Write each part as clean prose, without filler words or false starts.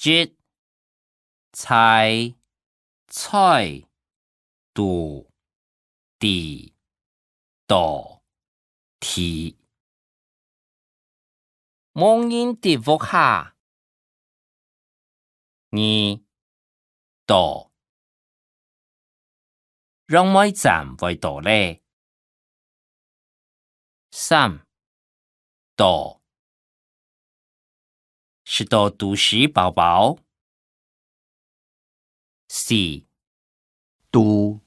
一、猜、菜、度、地、道、题。冇人跌伏下。二、道。讓每站為道呢？三、道。是道讀書寶寶。四、讀。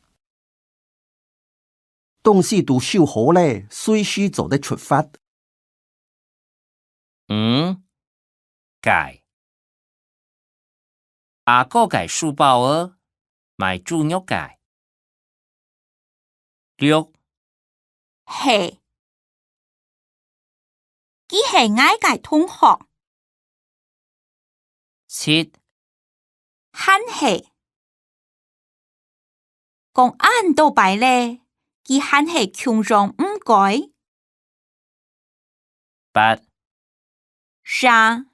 東西都收好咧，隨時就得出發。五、解。阿哥解書包兒，買豬肉解。六、係。佢係我嘅同學。七、罕係。講按到擺咧，佢罕係強壯唔該。八、啥？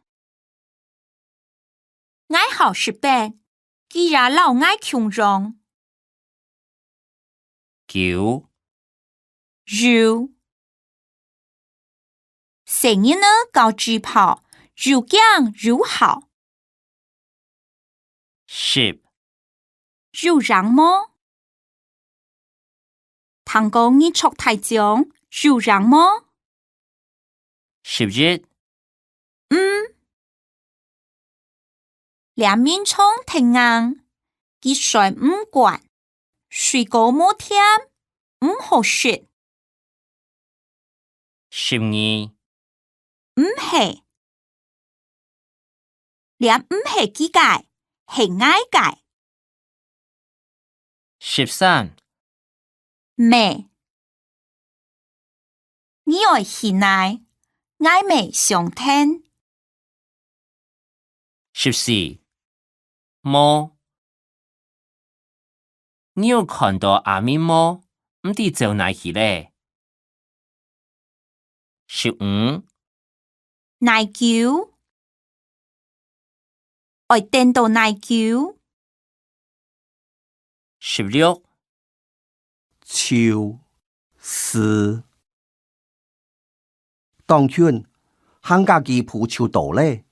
愛好失敗，佢也老愛強壯。九、如成日呢搞豬跑，如講如好。十、如讓麼？唐公你出太將，如讓麼11、兩面窗停硬，佢水唔慣，水果冇甜，唔好食。12、唔係，兩唔係幾解，係愛解。13、咩？你愛喜愛，愛美相聽。14、冇。你有看到阿咪冇？唔知走哪去咧？15、奶球，愛電到奶球。16、秋、思。當圈，行家己鋪秋道咧。